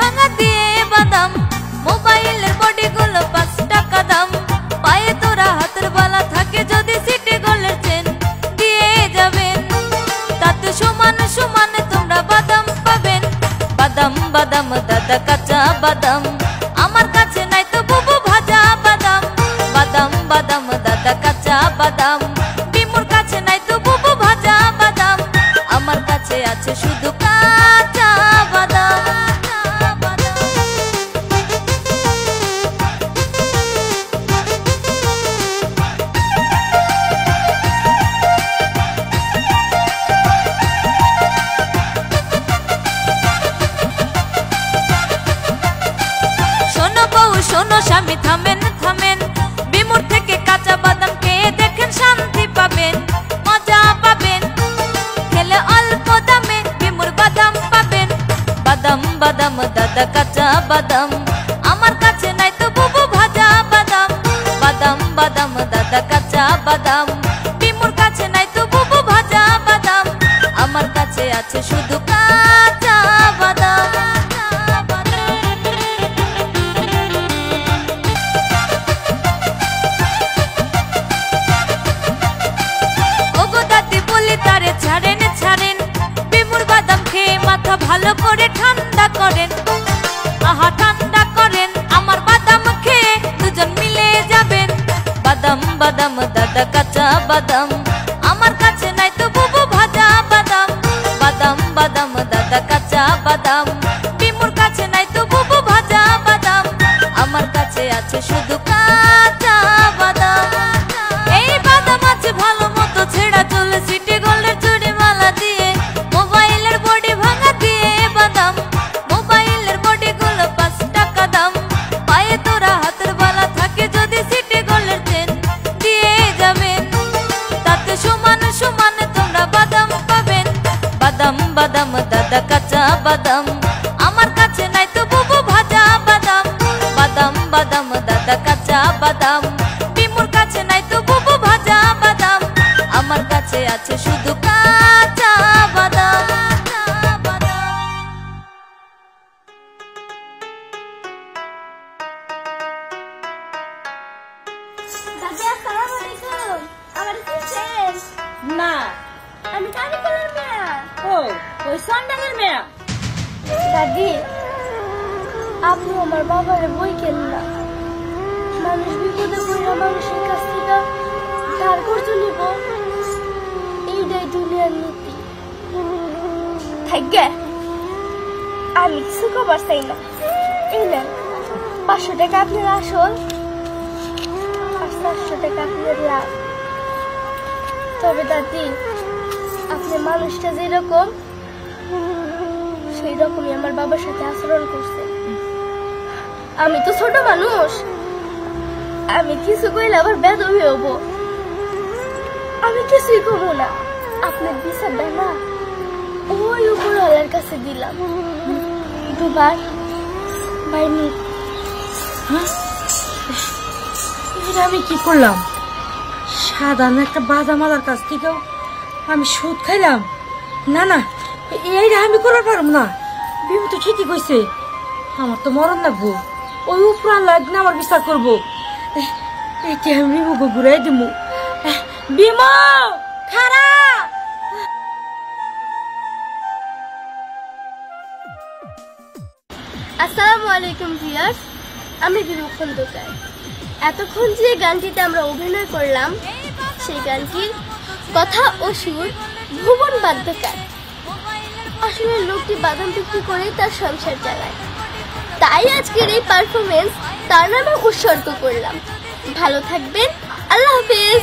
ভাঙা দিয়ে বাদাম, মোবাইলের বডিগুলো 5 টাকা দাম। পায়ে তোরা হাতের বালা থাকে যদি সিটি গোল্ডের চেন দিয়ে যাবেন, তাতে সমান সমান তোমরা বাদাম পাবেন। বাদাম বাদাম দাদা কাঁচা বাদাম, আমার কাছে নাই তো বুবু ভাজা বাদাম। বাদাম বাদাম দাদা কাঁচা বাদাম, বিমুর কাছে নাই তো বুবু ভাজা বাদাম। আমার কাছে আছে শুধু কাঁচা বাদাম। শোনো বউ শোনো স্বামী থামেন থামেন, বিমুর থেকে কাঁচা বাদাম খেয়ে দেখেন শান্তি পাবেন, মজা পাবেন। খেলে অল্প দামে বিমুর বাদাম পাবেন। বাদাম বাদাম দাদা কাঁচা বাদাম, আমার কাছে নাই তো বুবু ভাজা বাদাম। বাদাম বাদাম দাদা কাঁচা বাদাম, বিমুর কাছে নাই তো বুবু ভাজা বাদাম। আমার কাছে আছে শুধু কাঁচা বাদাম। তারে ছাড়েন ছাড়েন, বিমুর বাদাম খেয়ে মাথা ভালো করে ঠান্ডা করেন। আহা ঠান্ডা করেন, আমার বাদাম খেয়ে দুজন মিলে যাবেন। বাদাম বাদাম দাদা কাঁচা বাদাম, আমার কাছে নাই তো বুবু ভাজা বাদাম। বাদাম বাদাম দাদা কাঁচা বাদাম, বিমুর কাছে নাই তো বুবু ভাজা বাদাম। আমার কাছে আছে শুধু কাঁচা বাদাম। এই বাদাম আছে ভালো মতো ছেঁড়া চলে সিটি গোল্ডের চুড়ি মালা দিয়ে, মোবাইলের বডি ভাঙা দিয়ে বাদাম। মোবাইলের বডিগুলো 5 টাকা দাম। পায়ে তোরা হাতের বালা থাকে যদি সিটি গোল্ডের চেন দিয়ে যাবেন, তাতে সমান সমান তোমরা বাদাম পাবেন। বাদাম বাদাম দাদা কাঁচা বাদাম, আমার কাছে নাই তো বুবু ভাজা বাদাম। বাদাম বাদাম দাদা কাঁচা বাদাম, বিমুর কাছে নাই তো বুবু ভাজা বাদাম। আমার কাছে আছে শুধু কাঁচা বাদাম। দাদি আসসালামু আলাইকুম। আমার কিসের না আমি কারিকুলার মেয়া। ওই সন্ডালের মেয়া। দাদি আপনি আমার বাবারে বই কেন না, মানুষ বিপদে পড়লে মানুষের কাছ থেকে ধার করতে নিব, এইটাই দুনিয়ার নীতি। থাকবে আমি কিছু খবর চাই না। এই নেন 500 টাকা আপনার আসল আর 400 টাকা আপনার লাভ। তবে দাদি আপনি মানুষটা যেরকম সেই রকমই আমার বাবার সাথে আচরণ করছে। আমি তো ছোট মানুষ, আমি কিছু কইলে আবার বেদবি হব। আমি কিছুই করবো না, আপনার বিচারটা না ওই উপরওয়ালার কাছে দিলাম। দুবার বাইনি। আমি কি করলাম? সাধারণ একটা বাদামালার কাছ থেকেও আমি সুদ খাইলাম? না না, এইটা আমি করার পারব না। বিমু তো ঠিকই কইছে, আমার তো মরণ লাগবো। ওই উপরাল লাগনা আমার বিচার করবো। এটি আমি বিমুকে ঘুরাই দিব। বিমু খারা। আসসালামু আলাইকুম ভিউয়ার্স, আমি বিমু খন্দকার। এতক্ষণ যে গানটিতে আমরা অভিনয় করলাম সেই গানটির কথা ও সুর ভুবন বাদ্যকার। আসলে লোকটি বাদাম বিক্রি করে তার সংসার চালায়, তাই আজকের এই পারফরমেন্স তার নামে উৎসর্গ করলাম। ভালো থাকবেন, আল্লাহ হাফেজ।